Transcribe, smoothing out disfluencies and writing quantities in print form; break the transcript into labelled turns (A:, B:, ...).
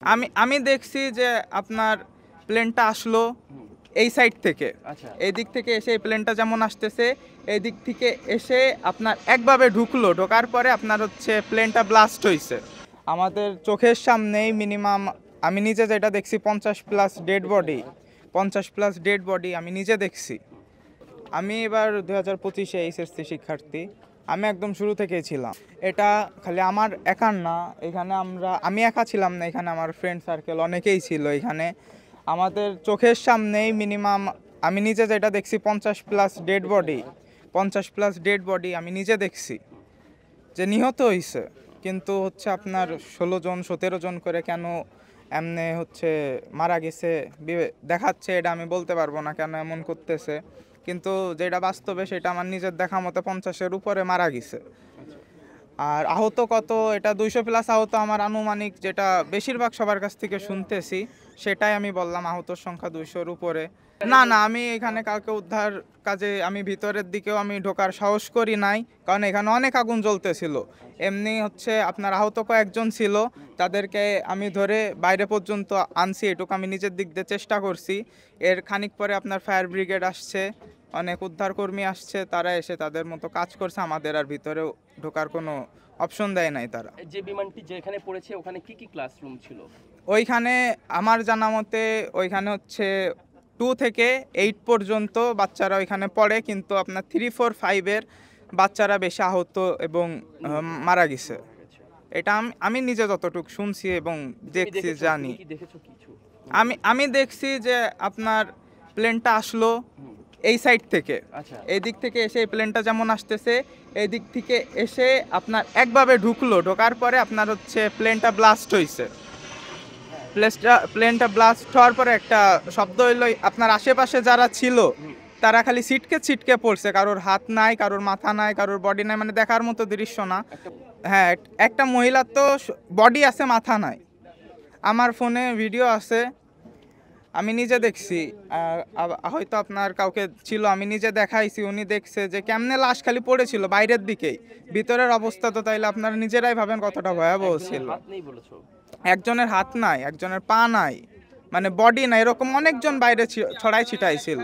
A: আমি আমি দেখছি যে আপনার প্লেনটা আসলো এই সাইড থেকে।
B: আচ্ছা।
A: এই দিক থেকে এসে এই প্লেনটা যেমন আসতেছে, এই দিক থেকে এসে আপনার একভাবে ঢুকলো। ঢোকার পরে আপনার হচ্ছে প্লেনটা ব্লাস্ট হইছে। আমাদের চোখের সামনেই মিনিমাম আমি নিজে যেটা দেখছি 50+ ডেড বডি। 50+ ডেড বডি আমি নিজে দেখছি। আমি এবার 2025-এ এইচএসসি শিক্ষার্থী। আমি একদম শুরু থেকেই ছিলাম। এটা খালি আমার একার না, এখানে আমি একা ছিলাম না, এখানে আমার ফ্রেন্ড সার্কেল অনেকেই ছিল এখানে। আমাদের চোখের সামনেই মিনিমাম আমি নিজে যেটা দেখছি 50+ ডেড বডি। 50+ ডেড বডি আমি নিজে দেখছি যে নিহত হইছে। কিন্তু হচ্ছে আপনার 16 জন 17 জন করে কেন এমনে হচ্ছে মারা গেছে দেখাচ্ছে, এটা আমি বলতে পারবো না কেন এমন করতেছে। কিন্তু যেটা বাস্তবে সেটা আমার নিজের দেখা মতো 50-এর উপরে মারা গেছে। আর আহত কত, এটা 200+ আহত আমার আনুমানিক, যেটা বেশিরভাগ সবার কাছ থেকে শুনতেছি সেটাই আমি বললাম, আহতর সংখ্যা 200-র উপরে। না না, আমি এখানে কাউকে উদ্ধার কাজে আমি ভিতরের দিকেও আমি ঢোকার সাহস করি নাই, কারণ এখানে অনেক আগুন জ্বলতেছিল। এমনি হচ্ছে আপনার আহত কয়েকজন ছিল, তাদেরকে আমি ধরে বাইরে পর্যন্ত আনছি, এটুকু আমি নিজের দিক দিয়ে চেষ্টা করছি। এর খানিক পরে আপনার ফায়ার ব্রিগেড আসছে, অনেক উদ্ধারকর্মী আসছে, তারা এসে তাদের মতো কাজ করছে, আমাদের আর ভিতরে ঢোকার কোনো অপশন দেয় নাই তারা।
B: যে বিমানটি যেখানে পড়েছে ওখানে কি কি ক্লাসরুম ছিল?
A: ওইখানে আমার জানা মতে ওইখানে হচ্ছে 2 থেকে 8 পর্যন্ত বাচ্চারা ওইখানে পড়ে, কিন্তু আপনার 3, 4, 5-এর বাচ্চারা বেশি আহত এবং মারা গেছে। এটা আমি নিজে যতটুকু শুনছি এবং দেখছি, জানি।
B: তুমি কি দেখেছো কিছু?
A: আমি দেখছি যে আপনার প্লেনটা আসলো এই সাইড থেকে।
B: আচ্ছা।
A: এই দিক থেকে এসে এই প্লেনটা যেমন আসতেছে, এই দিক থেকে এসে আপনার একভাবে ঢুকলো। ঢোকার পরে আপনার হচ্ছে প্লেনটা ব্লাস্ট হইছে। প্লেনটা ব্লাস্ট হওয়ার পরে একটা শব্দ হইলো, আপনার আশেপাশে যারা ছিল তারা খালি ছিটকে ছিটকে পড়ছে। কারোর হাত নাই, কারোর মাথা নাই, কারোর বডি নাই, মানে দেখার মতো দৃশ্য না। হ্যাঁ, একটা মহিলার তো বডি আছে, মাথা নাই। আমার ফোনে ভিডিও আছে, আমি নিজে দেখছি। হয়তো আপনার কাউকে ছিল, আমি নিজে দেখাইছি, উনি দেখছে যে কেমনে লাশ খালি পড়েছিল বাইরের দিকেই। ভিতরের অবস্থা তো তাইলে আপনারা নিজেরাই ভাবেন কতটা ভয়াবহ ছিল।
B: হাত নেই বলেছো?
A: একজনের হাত নাই, একজনের পা নাই, মানে বডি নাই, এরকম অনেকজন বাইরে ছড়াই ছিটাই ছিল।